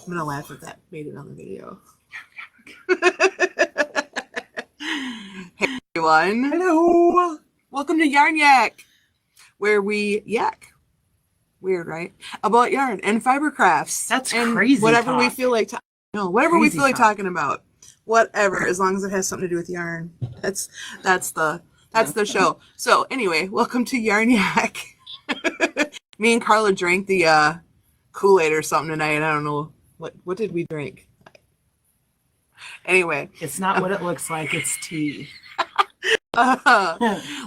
I'm gonna laugh if that made it on the video. Hey everyone. Hello. Welcome to YARNYAK, where we yak. Weird, right? About yarn and fiber crafts. That's and crazy. Whatever talk. we feel like whatever Crazy we feel like talk. talking about. Whatever, as long as it has something to do with yarn. That's the show. So anyway, welcome to YARNYAK. Me and Carla drank the Kool-Aid or something tonight. I don't know what did we drink. Anyway, It's not what it looks like. It's tea.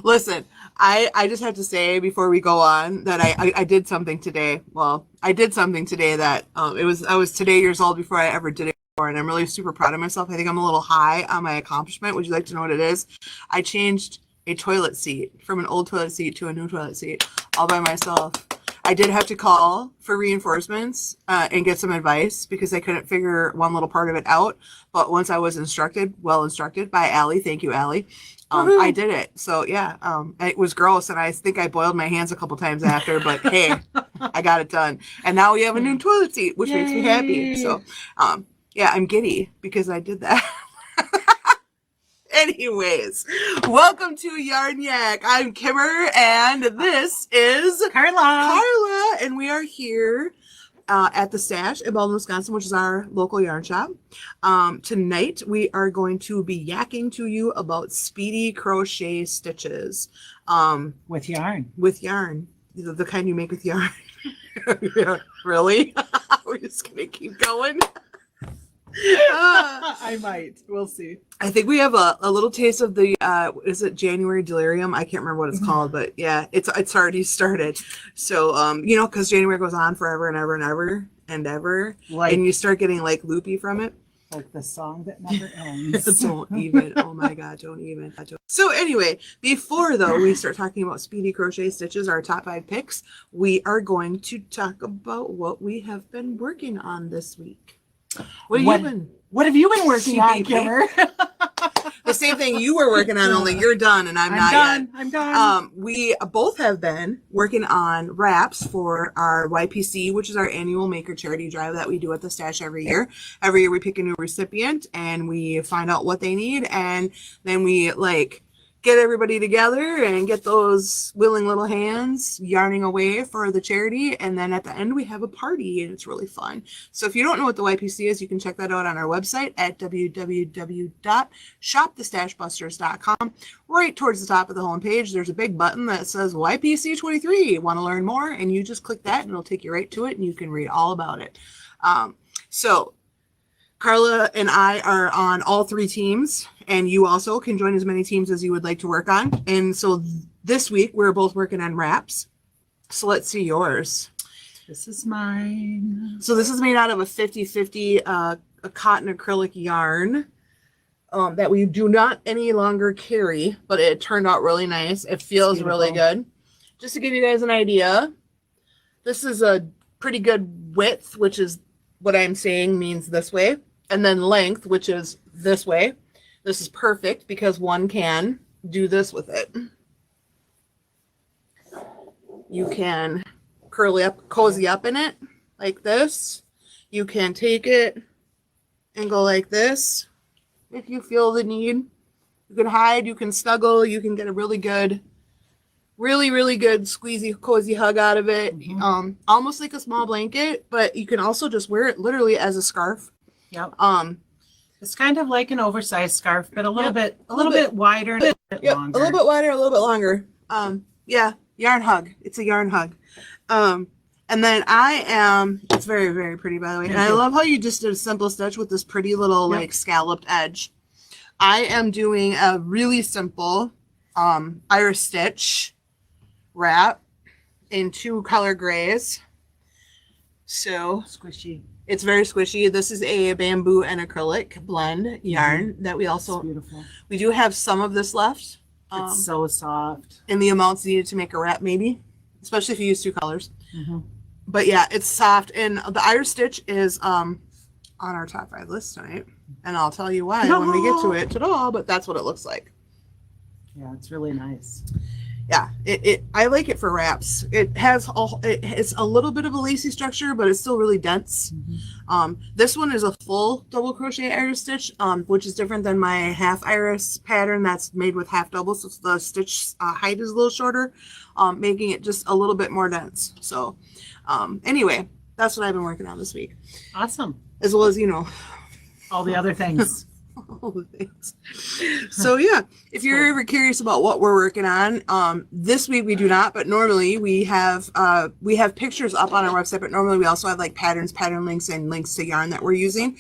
Listen, I just have to say before we go on that I did something today. Well, I did something today that I was today years old before I ever did it before, and I'm really super proud of myself. I think I'm a little high on my accomplishment. Would you like to know what it is? I changed a toilet seat from an old toilet seat to a new toilet seat all by myself. I did have to call for reinforcements and get some advice because I couldn't figure one little part of it out. But once I was well instructed by Allie, thank you, Allie, I did it. So yeah, it was gross, and I think I boiled my hands a couple times after. But hey, I got it done, and now we have a new toilet seat, which makes me happy. So yeah, I'm giddy because I did that. Anyways, welcome to YARNYAK. I'm Kimmer, and this is Carla, and we are here at the Stash in Baldwin, Wisconsin, which is our local yarn shop. Tonight, we are going to be yakking to you about Speedy crochet stitches. with yarn. With yarn, the kind you make with yarn. Yeah, really? We're just gonna keep going. I might. We'll see. I think we have a little taste of the is it January delirium? I can't remember what it's called, but yeah, it's already started. So you know, because January goes on forever and ever and ever and ever, and you start getting like loopy from it. Like the song that never ends. Don't even. Oh my God, don't even. So anyway, before though we start talking about Speedy crochet stitches, our top 5 picks, we are going to talk about what we have been working on this week. What have you been working on, Kimmer? The same thing you were working on, only you're done and I'm not done. yet. I'm done. We both have been working on wraps for our YPC, which is our annual maker charity drive that we do at the Stash every year. Every year we pick a new recipient and we find out what they need, and then we get everybody together and get those willing little hands yarning away for the charity, and then at the end we have a party and it's really fun. So if you don't know what the YPC is, you can check that out on our website at www.shopthestashbusters.com. Right towards the top of the homepage there's a big button that says YPC 23. Want to learn more? And you just click that and it'll take you right to it and you can read all about it. So Carla and I are on all 3 teams, and you also can join as many teams as you would like to work on. And so this week we're both working on wraps. So let's see yours. This is mine. So this is made out of a 50-50 a cotton acrylic yarn that we do not any longer carry, but it turned out really nice. It feels really good. Just to give you guys an idea, this is a pretty good width, which is what I'm saying means this way, and then length, which is this way. This is perfect because one can do this with it. You can cozy up in it like this. You can take it and go like this if you feel the need. You can hide, you can snuggle, you can get a really good squeezy cozy hug out of it. Almost like a small blanket, but you can also just wear it literally as a scarf. Yep. It's kind of like an oversized scarf, but a little bit wider and a bit longer. A little bit wider, a little bit longer. Yeah, yarn hug. It's a yarn hug. And then it's very, very pretty, by the way. And I love how you just did a simple stitch with this pretty little scalloped edge. I am doing a really simple Irish stitch wrap in 2 color grays. So squishy. It's very squishy. This is a bamboo and acrylic blend yarn that we also, beautiful. We do have some of this left. It's so soft. In the amounts needed to make a wrap, maybe, especially if you use 2 colors. But yeah, it's soft. And the Irish stitch is on our top 5 list tonight. And I'll tell you why when we get to it. Ta-da! But that's what it looks like. Yeah, it's really nice. Yeah, I like it for wraps. It's a little bit of a lacy structure, but it's still really dense. This one is a full double crochet iris stitch, which is different than my half iris pattern that's made with half double. So the stitch height is a little shorter, making it just a little bit more dense. So anyway, that's what I've been working on this week. Awesome. As well as, you know, all the other things. all the things. So yeah, if you're ever curious about what we're working on, this week we do not, but normally we have pictures up on our website, but normally we also have like patterns, pattern links, and links to yarn that we're using.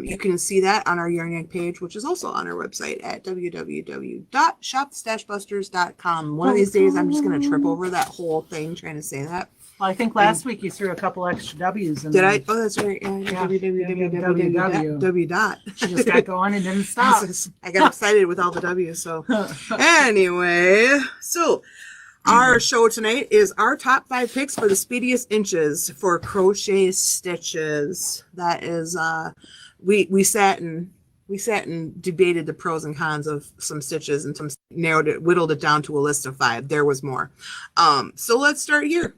You can see that on our Yarnyak page, which is also on our website at www.shop-busters.com. One of these days I'm just going to trip over that whole thing trying to say that. Well, I think last week you threw a couple extra W's in Did there. I? Oh, that's right. Yeah. www. dot. She just got going and didn't stop. I got excited with all the W's. So anyway, so our show tonight is our top 5 picks for the speediest inches for crochet stitches. That is, we sat and debated the pros and cons of some stitches and whittled it down to a list of 5. There was more. So let's start here.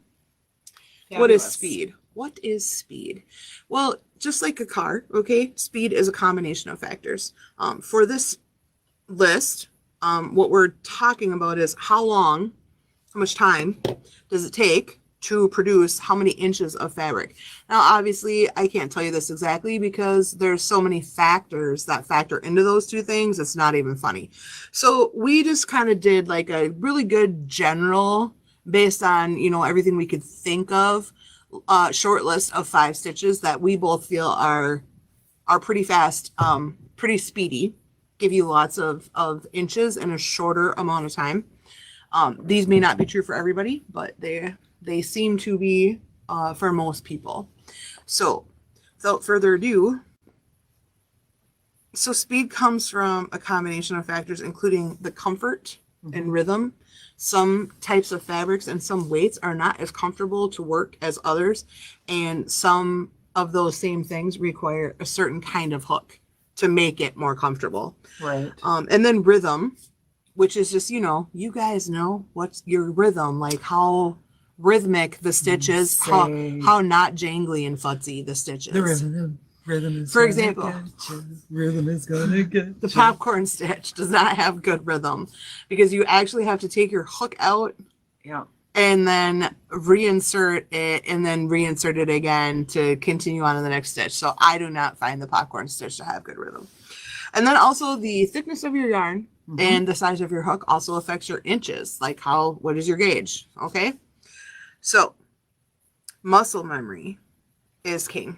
What is speed? What is speed? Well, just like a car, okay, speed is a combination of factors. For this list, what we're talking about is how much time does it take to produce how many inches of fabric. Now, obviously, I can't tell you this exactly because there's so many factors that factor into those two things. It's not even funny. So we just kind of did like a really good general, based on, you know, everything we could think of, short list of 5 stitches that we both feel are pretty fast, pretty speedy, give you lots of inches in a shorter amount of time. These may not be true for everybody, but they seem to be for most people. So without further ado, so speed comes from a combination of factors, including the comfort and rhythm. Some types of fabrics and some weights are not as comfortable to work as others, and some of those same things require a certain kind of hook to make it more comfortable. Right. And then rhythm, which is just, you know, you guys know what's your rhythm, like how rhythmic the stitch is, how not jangly and futzy the stitch is. The rhythm is, for example, rhythm is gonna get the popcorn stitch does not have good rhythm because you actually have to take your hook out, and then reinsert it, and then reinsert it again to continue on to the next stitch. So I do not find the popcorn stitch to have good rhythm. And then also the thickness of your yarn and the size of your hook also affects your inches, like what is your gauge? Okay, so muscle memory is king.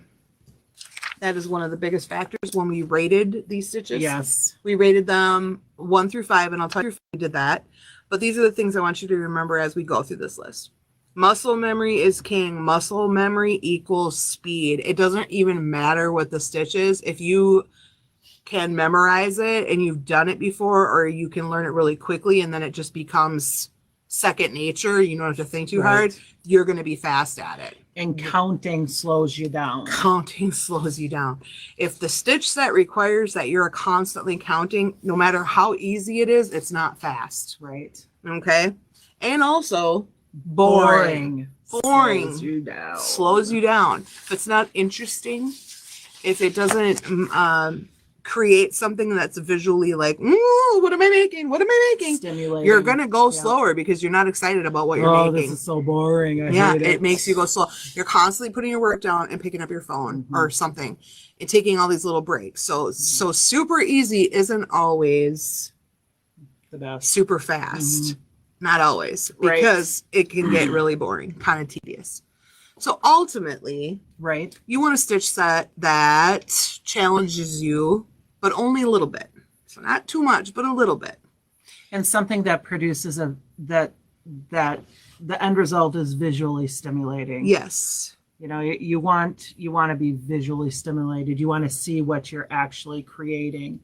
That is one of the biggest factors when we rated these stitches. Yes. We rated them 1 through 5, and I'll tell you if we did that. But these are the things I want you to remember as we go through this list. Muscle memory is king. Muscle memory equals speed. It doesn't even matter what the stitch is. If you can memorize it and you've done it before, or you can learn it really quickly and then it just becomes second nature, you don't have to think too hard, you're going to be fast at it. And counting slows you down. Counting slows you down. If the stitch set requires that you're constantly counting, no matter how easy it is, it's not fast. Right. Okay. And also boring. Slows you down. Slows you down. If it's not interesting, if it doesn't create something that's visually like, what am I making? What am I making? Stimulating. You're going to go slower because you're not excited about what you're making. This is so boring. I hate it makes you go slow. You're constantly putting your work down and picking up your phone or something and taking all these little breaks. So super easy isn't always the best. Super fast. Not always, because it can get really boring, kind of tedious. So ultimately, you want a stitch set that challenges you, but only a little bit. So not too much, but a little bit. And something that produces that the end result is visually stimulating. Yes. You know, you want to be visually stimulated. You want to see what you're actually creating.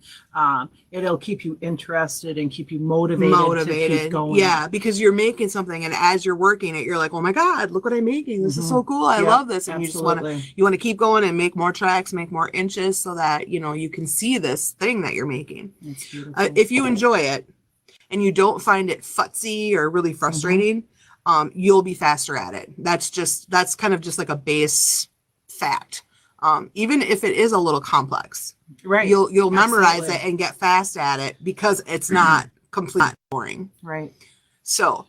It'll keep you interested and keep you motivated to keep going. Yeah, because you're making something, and as you're working it, you're like, oh my God, look what I'm making. This is so cool. I love this. And absolutely. you want to keep going and make more tracks, make more inches so that, you know, you can see this thing that you're making. It's beautiful. If you enjoy it, and you don't find it futzy or really frustrating, you'll be faster at it. That's kind of just like a base fact. Even if it is a little complex, right, you'll memorize it and get fast at it because it's not completely boring. Right. So,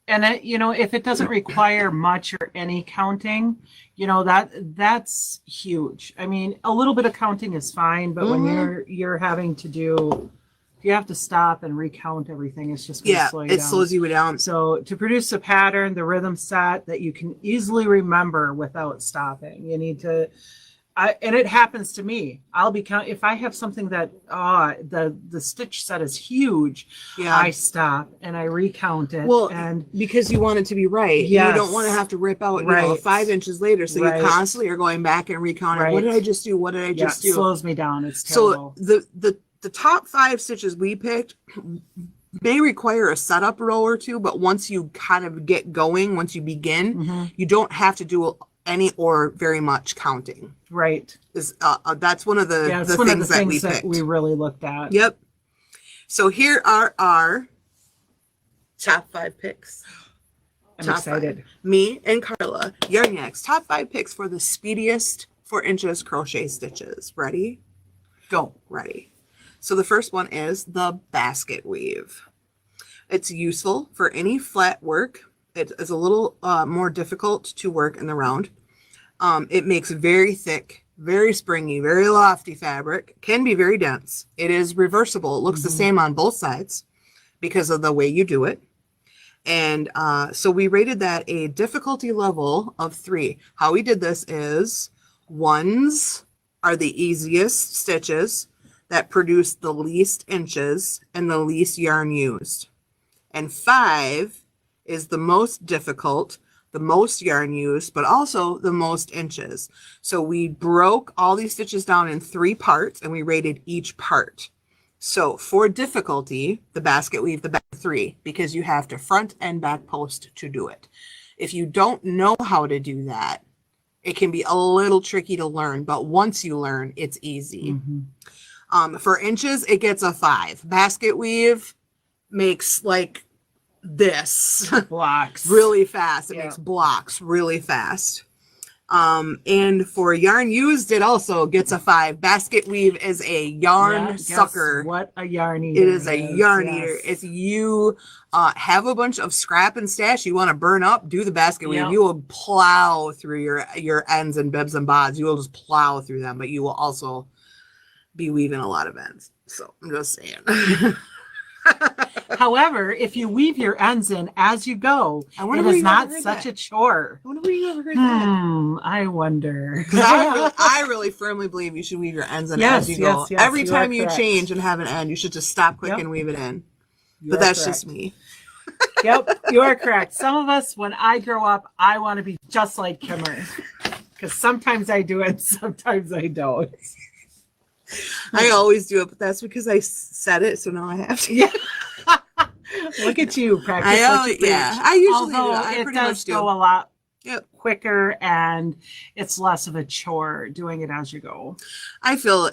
and you know, if it doesn't require much or any counting, you know, that's huge. I mean, a little bit of counting is fine, but when you're having to do, you have to stop and recount everything. It's just going to slow you down. It slows you down. So to produce a pattern, the rhythm set that you can easily remember without stopping, you need to. And it happens to me. I'll be if I have something that the stitch set is huge, I stop and I recount it. Well, and because you want it to be right. Yes. You don't want to have to rip out 5 inches later. So you constantly are going back and recounting. What did I just do? What did I just do? It slows me down. It's terrible. So the top 5 stitches we picked may require a setup row or two, but once you kind of get going, once you begin, you don't have to do any or very much counting. Right. That's one of the things that we picked. We really looked at. Yep. So here are our top 5 picks. I'm excited. 5. Me and Carla, Yarnyak's top 5 picks for the speediest 4 inches crochet stitches. Ready? Go. Ready. So the first one is the basket weave. It's useful for any flat work. It is a little more difficult to work in the round. It makes very thick, very springy, very lofty fabric. Can be very dense. It is reversible. It looks the same on both sides because of the way you do it. And so we rated that a difficulty level of 3. How we did this is 1s are the easiest stitches that produce the least inches and the least yarn used. And 5 is the most difficult, the most yarn used, but also the most inches. So we broke all these stitches down in 3 parts and we rated each part. So for difficulty, the basket weave, the back 3, because you have to front and back post to do it. If you don't know how to do that, it can be a little tricky to learn, but once you learn, it's easy. For inches, it gets a 5. Basket weave makes like this blocks really fast. It makes blocks really fast. And for yarn used, it also gets a 5. Basket weave is a yarn sucker. What a yarn eater. It is a yarn eater. If you have a bunch of scrap and stash you want to burn up, do the basket weave. You will plow through your ends and bibs and bods. You will just plow through them, but you will also be weaving a lot of ends. So I'm just saying. However, if you weave your ends in as you go, it is not such a chore. I wonder where you ever heard that. I wonder. I really firmly believe you should weave your ends in as you go. Yes, Every time you change and have an end, you should just stop quick and weave it in. But that's just me. Yep, you are correct. Some of us, when I grow up, I want to be just like Kimmer. Because sometimes I do it, sometimes I don't. I always do it, but that's because I said it, so now I have to. Look at you, practice. I usually Although do. I it pretty does much do. go a lot quicker and it's less of a chore doing it as you go. I feel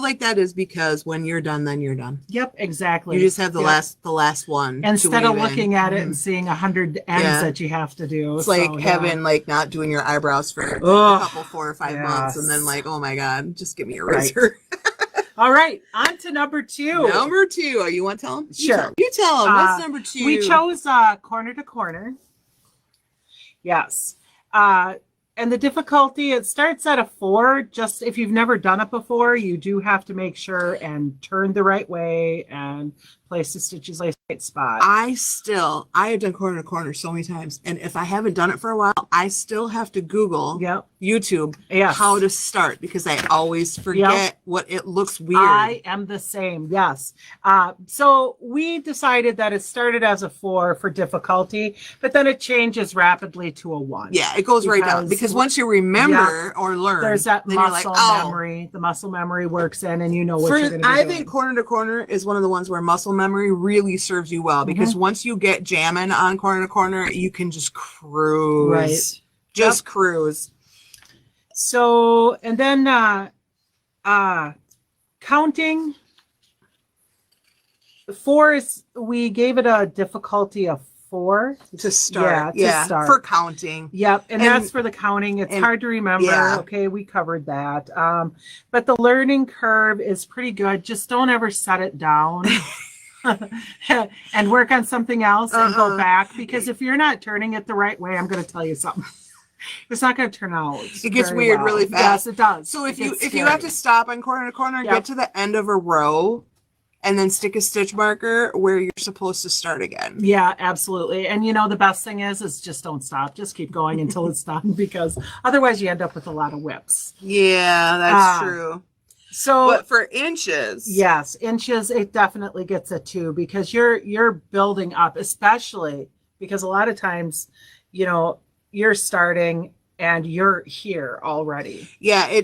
like that is because when you're done, then you're done. Yep, exactly. You just have the last one. Instead of looking at it and seeing 100 ends that you have to do. It's like having not doing your eyebrows for a couple 4 or 5 months and then oh my God, just give me a razor. All right, on to number 2. Number 2. You want to tell them? Sure. You tell them. What's number 2? We chose corner to corner. Yes. And the difficulty, it starts at a 4. Just if you've never done it before, you do have to make sure and turn the right way and place the stitches in the right spot. I have done corner to corner so many times. And if I haven't done it for a while, I still have to Google YouTube how to start because I always forget what it looks weird. I am the same. Yes. So we decided that it started as a 4 for difficulty, but then it changes rapidly to a 1. Yeah, it goes right down because once you remember or learn, there's that muscle memory. The muscle memory works in and you know what you're going to do. I think corner to corner is one of the ones where muscle memory really serves you well because once you get jamming on corner to corner, you can just cruise. Right. Just cruise. So, and then counting. 4 is, we gave it a difficulty of 4 to start. to start. For counting. Yep, and that's for the counting. It's hard to remember. Yeah. Okay, we covered that. But the learning curve is pretty good. Just don't ever set it down. And work on something else and go back, because if you're not turning it the right way, I'm going to tell you something. It's not going to turn out. It gets weird really fast. Yes, it does. So if you have to stop on corner to corner, get to the end of a row, and then stick a stitch marker where you're supposed to start again. Yeah, absolutely. And you know, the best thing is just don't stop. Just keep going until it's done, because otherwise you end up with a lot of whips. Yeah, that's true. So, but for inches, yes, inches, it definitely gets a 2, because you're building up, especially because a lot of times, you know, you're starting and you're here already. Yeah,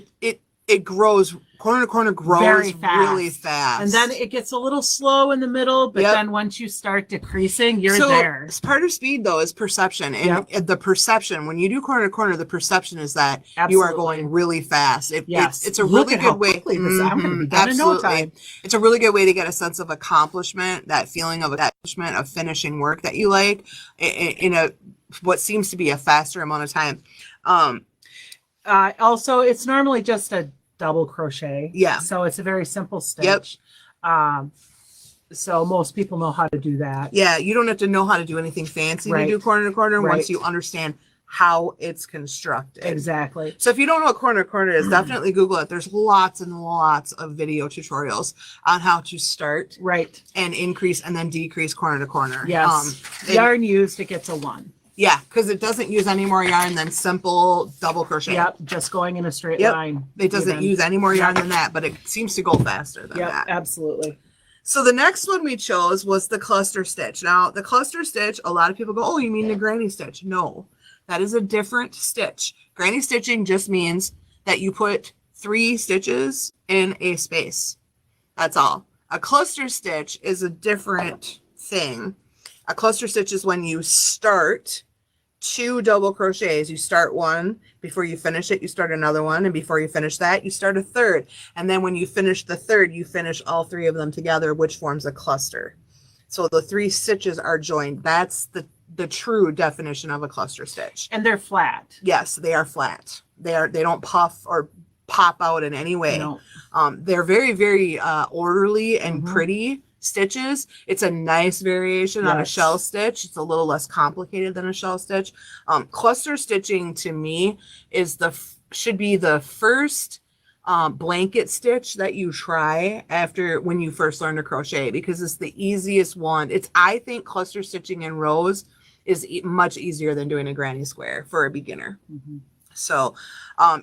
it grows, corner to corner grows very fast. Really fast. And then it gets a little slow in the middle, but then once you start decreasing, you're there. Part of speed, though, is perception. And the perception, when you do corner to corner, the perception is that you are going really fast. It's a really good way. I'm going to be done in no time. It's a really good way to get a sense of accomplishment, that feeling of accomplishment, of finishing work that you like in a what seems to be a faster amount of time. Also, it's normally just a double crochet. Yeah. So it's a very simple stitch. Yep. So most people know how to do that. Yeah, you don't have to know how to do anything fancy to do corner to corner once you understand how it's constructed. Exactly. So if you don't know what corner to corner is, definitely Google it. There's lots and lots of video tutorials on how to start and increase and then decrease corner to corner. Yes. Yarn used, it gets a 1. Yeah, because it doesn't use any more yarn than simple double crochet. Yep, just going in a straight line. It doesn't use any more yarn than that, but it seems to go faster than that. Absolutely. So the next one we chose was the cluster stitch. Now, the cluster stitch, a lot of people go, oh, you mean the granny stitch? No, that is a different stitch. Granny stitching just means that you put 3 stitches in a space. That's all. A cluster stitch is a different thing. A cluster stitch is when you start 2 double crochets. You start one, before you finish it, you start another one, and before you finish that, you start a third. And then when you finish the third, you finish all 3 of them together, which forms a cluster. So the 3 stitches are joined. That's the true definition of a cluster stitch. And they're flat. Yes, they are flat. They don't puff or pop out in any way. No. They're very, very orderly and pretty stitches. It's a nice variation on a shell stitch. It's a little less complicated than a shell stitch. Cluster stitching to me is should be the first blanket stitch that you try when you first learn to crochet, because it's the easiest one. I think cluster stitching in rows is much easier than doing a granny square for a beginner. So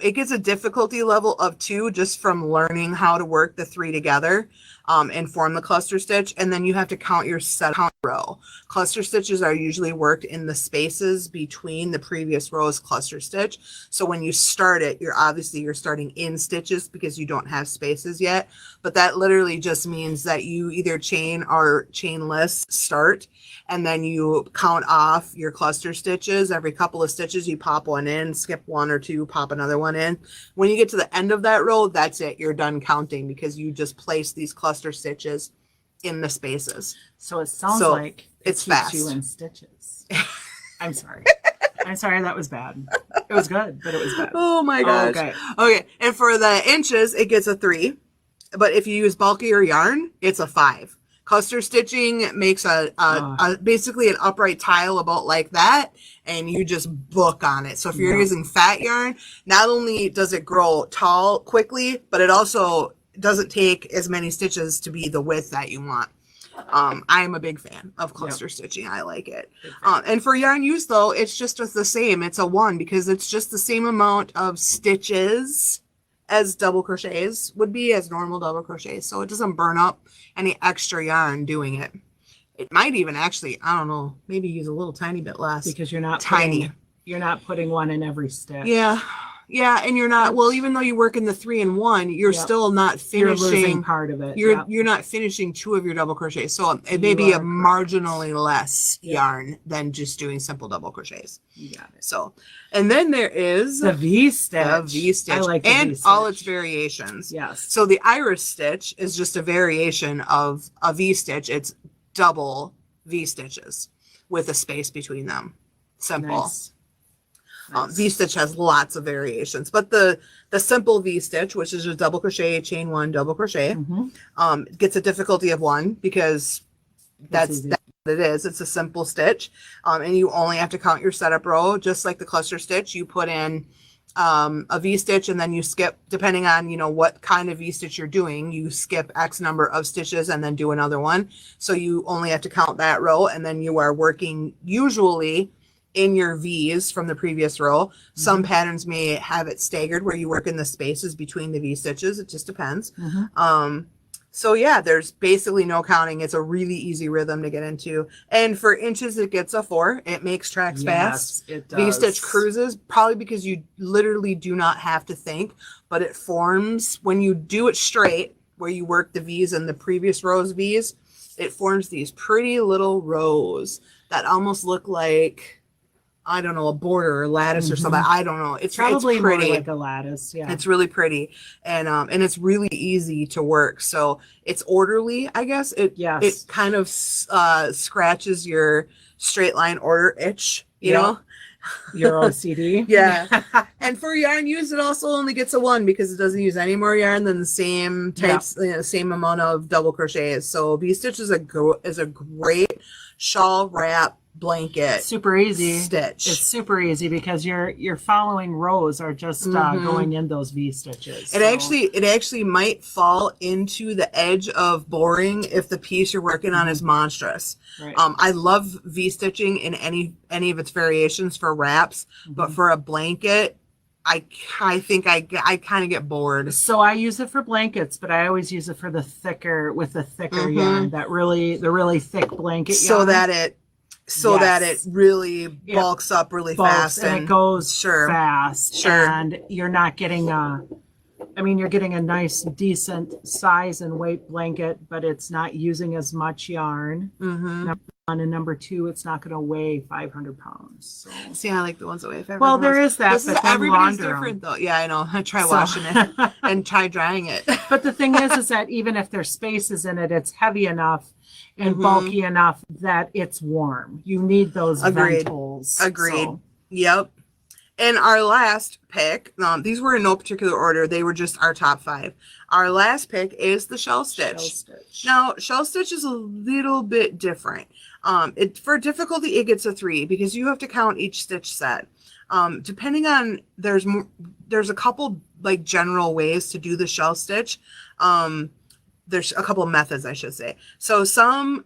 it gets a difficulty level of 2 just from learning how to work the 3 together and form the cluster stitch. And then you have to count your count row. Cluster stitches are usually worked in the spaces between the previous row's cluster stitch. So when you start it, you're starting in stitches because you don't have spaces yet. But that literally just means that you either chain or chainless start, and then you count off your cluster stitches. Every couple of stitches, you pop one in, skip 1 or 2, pop another one in. When you get to the end of that row, that's it. You're done counting because you just place these cluster stitches in the spaces. So it sounds like it's keeps fast. you in stitches. I'm sorry. I'm sorry, that was bad. It was good, but it was bad. Oh my gosh. Okay. And for the inches, it gets a 3. But if you use bulkier yarn, it's a 5. Cluster stitching makes basically an upright tile about like that, and you just book on it. So if you're using fat yarn, not only does it grow tall quickly, but it also doesn't take as many stitches to be the width that you want. I am a big fan of cluster stitching. I like it. And for yarn use, though, it's just the same. It's a 1 because it's just the same amount of stitches as double crochets would be, as normal double crochets. So it doesn't burn up any extra yarn doing it. It might even actually, I don't know, maybe use a little tiny bit less. Because you're not tiny. You're not putting one in every stitch. Yeah. Yeah, and you're not, well, even though you work in the 3 and 1, you're Yep. still not You're losing finishing part of it. you're not finishing 2 of your double crochets. So it may be a marginally less yarn than just doing simple double crochets. You got it. So, and then there is the V stitch. The V stitch. I like the and V stitch. all its variations. Yes. So the iris stitch is just a variation of a V stitch. It's double V stitches with a space between them. Simple. Nice. Nice. V stitch has lots of variations, but the simple V stitch, which is a double crochet, chain 1, double crochet, gets a difficulty of 1 because that's what it is. It's a simple stitch, and you only have to count your setup row, just like the cluster stitch. You put in a V stitch and then you skip, depending on what kind of V stitch you're doing, you skip X number of stitches and then do another one. So you only have to count that row, and then you are working usually in your V's from the previous row. Some patterns may have it staggered where you work in the spaces between the V stitches. It just depends. So yeah, there's basically no counting. It's a really easy rhythm to get into. And for inches, it gets a 4. It makes tracks fast. It does. V stitch cruises, probably because you literally do not have to think, but it forms when you do it straight, where you work the V's and the previous row's V's, it forms these pretty little rows that almost look like, I don't know, a border or lattice or something. I don't know. It's probably pretty. more like a lattice. Yeah. It's really pretty, and it's really easy to work. So it's orderly, I guess. It kind of scratches your straight line order itch, you know. Your OCD. Yeah. And for yarn use, it also only gets a 1 because it doesn't use any more yarn than the same types, same amount of double crochets. So V stitch is a great shawl wrap blanket. Super easy stitch. It's super easy because your following rows are just going in those V stitches. It actually might fall into the edge of boring if the piece you're working on is monstrous. Right. I love V stitching in any of its variations for wraps, but for a blanket, I think I kind of get bored. So I use it for blankets, but I always use it for the thicker yarn, the really thick blanket yarn. That it really bulks up really fast and it goes fast. Sure. And you're not getting you're getting a nice decent size and weight blanket, but it's not using as much yarn. Number 1, and number 2, it's not going to weigh 500 pounds. So. See, I like the ones that weigh 500 Well, pounds. there is that. But everybody's different, though. Yeah, I know. I try washing it and try drying it. But the thing is that even if there's spaces in it, it's heavy enough and bulky enough that it's warm. You need those vent holes. Agreed. So. Yep. And our last pick, these were in no particular order. They were just our top 5. Our last pick is the shell stitch. Now, shell stitch is a little bit different. For difficulty, it gets a 3 because you have to count each stitch set. Depending on, there's a couple like general ways to do the shell stitch. There's a couple of methods, I should say. So some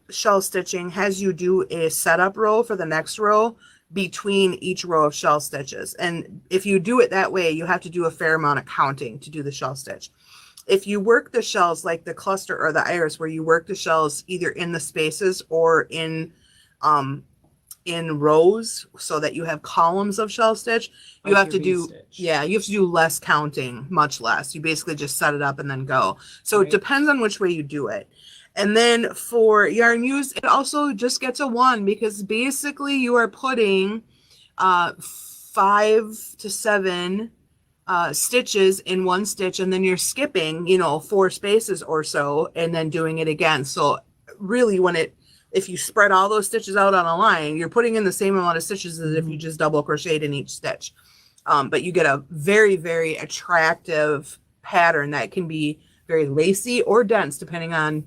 shell stitching has you do a setup row for the next row between each row of shell stitches. And if you do it that way, you have to do a fair amount of counting to do the shell stitch. If you work the shells like the cluster or the iris, where you work the shells either in the spaces or in rows so that you have columns of shell stitch, you have to do less counting, much less. You basically just set it up and then go. So it depends on which way you do it. And then for yarn use, it also just gets a 1 because basically you are putting 5 to 7 stitches in one stitch, and then you're skipping 4 spaces or so and then doing it again. So really, if you spread all those stitches out on a line, you're putting in the same amount of stitches as if you just double crocheted in each stitch. But you get a very, very attractive pattern that can be very lacy or dense, depending on,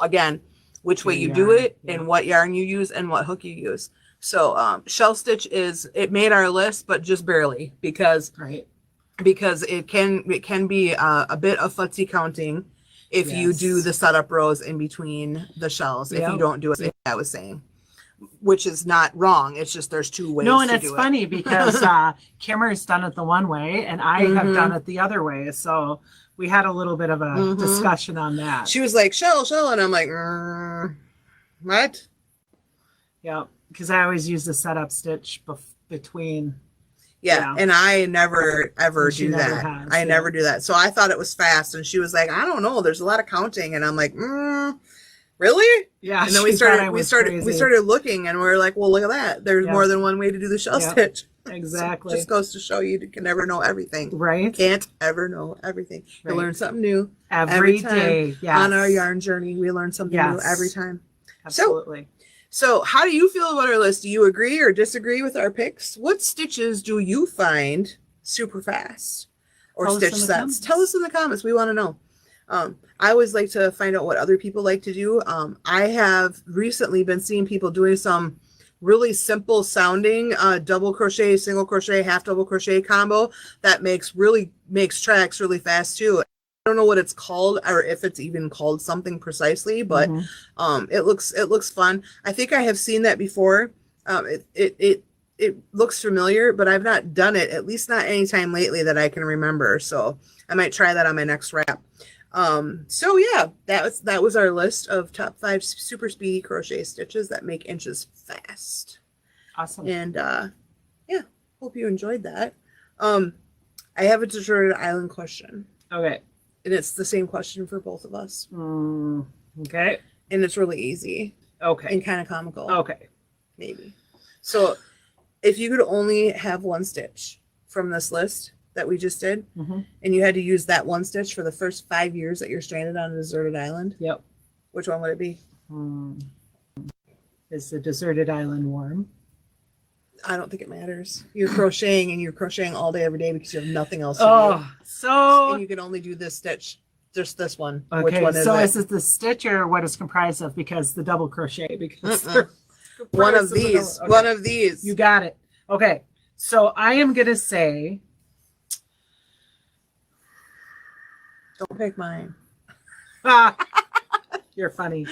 again, which way you do it and what yarn you use and what hook you use. So shell stitch it made our list, but just barely because it can be a bit of futzy counting if you do the setup rows in between the shells. If you don't do it, like I was saying, which is not wrong. It's just there's 2 ways. No, and it's funny because Kimmer's done it the one way and I have done it the other way. So we had a little bit of a discussion on that. She was like, shell, and I'm like, what? Yeah, because I always use the setup stitch between. Yeah. And I never ever And she do never that. has, I yeah. never do that. So I thought it was fast, and she was like, I don't know, there's a lot of counting, and I'm like, really? Yeah. And then we she thought I started was crazy. looking, and we're like, well, look at that. There's Yeah. more than one way to do the shell Yeah. stitch. Exactly. So just goes to show you can never know everything. Right. Can't ever know everything. You Right. learn something new Every time. day. Yes. On our yarn journey, we learn something new every time. Absolutely. So how do you feel about our list? Do you agree or disagree with our picks? What stitches do you find super fast? Or stitch sets? Tell us in the comments. We want to know. I always like to find out what other people like to do. I have recently been seeing people doing some really simple sounding double crochet, single crochet, half double crochet combo that makes tracks really fast too. I don't know what it's called or if it's even called something precisely, but it looks fun. I think I have seen that before. It looks familiar, but I've not done it, at least not anytime lately that I can remember. So I might try that on my next wrap. So yeah, that was our list of top 5 super speedy crochet stitches that make inches fast. Awesome. And yeah, hope you enjoyed that. I have a deserted island question. Okay. And it's the same question for both of us. Okay. And it's really easy. Okay. And kind of comical. Okay. Maybe. So if you could only have one stitch from this list that we just did, and you had to use that one stitch for the first 5 years that you're stranded on a deserted island, yep, which one would it be? Is the deserted island warm? I don't think it matters. You're crocheting, and you're crocheting all day, every day because you have nothing else to do. So... And you can only do this stitch, just this one. Okay, which one is it the stitch or what it's comprised of? Because the double crochet, because one of these. Okay. One of these. You got it. Okay, so I am going to say... Don't pick mine. You're funny.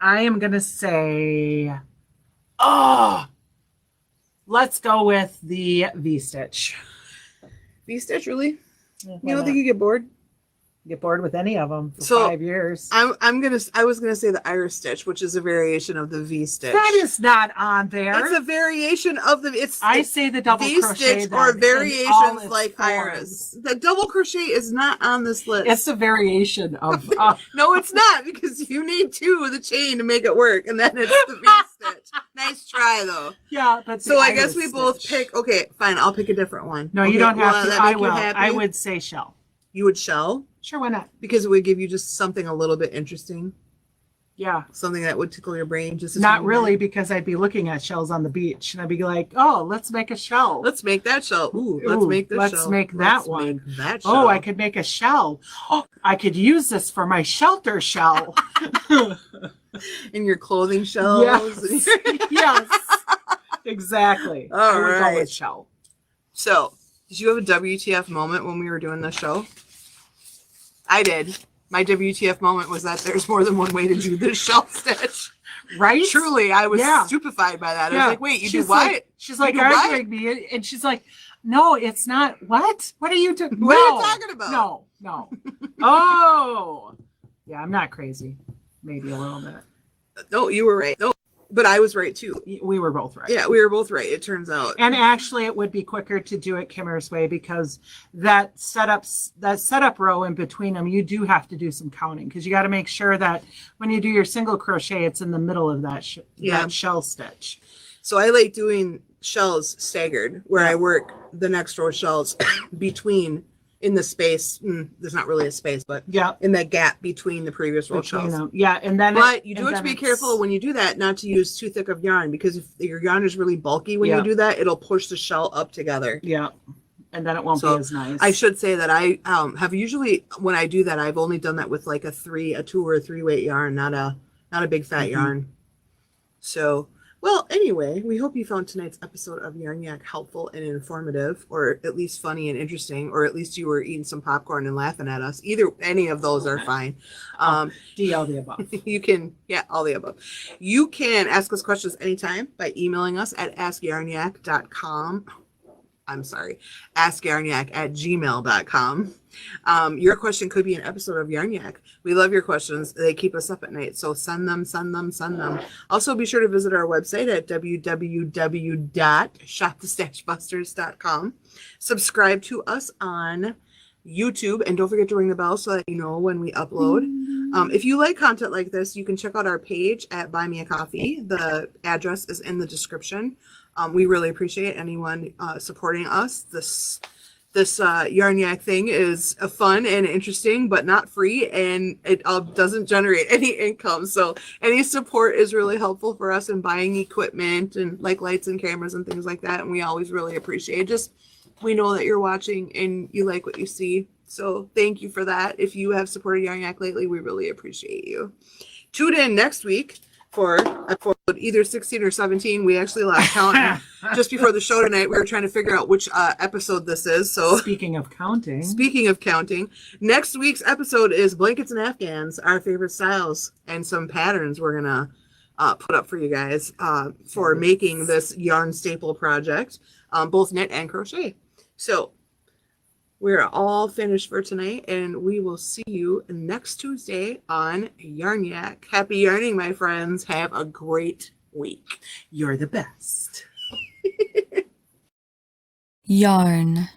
I am going to say... let's go with the V-stitch. V-stitch, really? Yeah, you don't think you get bored? Get bored with any of them for 5 years. I was gonna say the iris stitch, which is a variation of the V stitch. That is not on there. It's a variation of the. I say the double V crochet stitch or variations like iris. The double crochet is not on this list. It's a variation of. No, it's not, because you need 2 of the chain to make it work, and then it's the V stitch. Nice try though. Yeah, but so I guess we both pick. Okay, fine. I'll pick a different one. No, okay, you don't have to. I will. Happy? I would say shell. You would shell? Sure, why not? Because it would give you just something a little bit interesting. Yeah. Something that would tickle your brain. Just not really, because I'd be looking at shells on the beach and I'd be like, oh, let's make a shell. Let's make that shell. Ooh, let's make this let's shell. Make that let's one. Make that shell. Oh, I could make a shell. Oh, I could use this for my shelter shell. In your clothing shells. Yes. Yes. Exactly. All right. Go with shell. So, did you have a WTF moment when we were doing the show? I did. My WTF moment was that there's more than one way to do this shell stitch. Right? Truly, I was stupefied by that. I was like, wait, you do what? She's like arguing me, and she's like, no, it's not. What? What are you doing? What are you talking about? No. Oh. Yeah, I'm not crazy. Maybe a little bit. No, you were right. No, but I was right too. We were both right. Yeah, we were both right, it turns out. And actually, it would be quicker to do it Kimmer's way, because that setup row in between them, you do have to do some counting, because you got to make sure that when you do your single crochet, it's in the middle of that shell stitch. So I like doing shells staggered, where I work the next row of shells in the space. There's not really a space, but in that gap between the previous row of shells. And then but you do have to be careful when you do that, not to use too thick of yarn, because if your yarn is really bulky when you do that, it'll push the shell up together. Yeah, and then it won't be as nice. I should say that I have usually, when I do that, I've only done that with like a 2 or 3 weight yarn, not a big fat yarn. So. Well, anyway, we hope you found tonight's episode of Yarn Yak helpful and informative, or at least funny and interesting, or at least you were eating some popcorn and laughing at us. Any of those are fine. All the above. You can, all the above. You can ask us questions anytime by emailing us at ASKYARNYAK.com. I'm sorry, ASKYARNYAK@gmail.com. Your question could be an episode of Yarn Yak. We love your questions. They keep us up at night. So send them, send them, send them. Also, be sure to visit our website at www.shopthestashbusters.com. Subscribe to us on YouTube, and don't forget to ring the bell so that you know when we upload. If you like content like this, you can check out our page at Buy Me a Coffee. The address is in the description. We really appreciate anyone supporting us. This Yarn Yak thing is fun and interesting, but not free, and it doesn't generate any income. So any support is really helpful for us in buying equipment and like lights and cameras and things like that. And we always really appreciate it. Just we know that you're watching and you like what you see. So thank you for that. If you have supported Yarn Yak lately, we really appreciate you. Tune in next week for episode either 16 or 17. We actually lost count just before the show tonight. We were trying to figure out which episode this is. So speaking of counting, next week's episode is blankets and afghans, our favorite styles, and some patterns we're gonna put up for you guys for making this yarn staple project, both knit and crochet. So we're all finished for tonight, and we will see you next Tuesday on Yarn Yak. Happy yarning, my friends. Have a great week. You're the best. Yarn.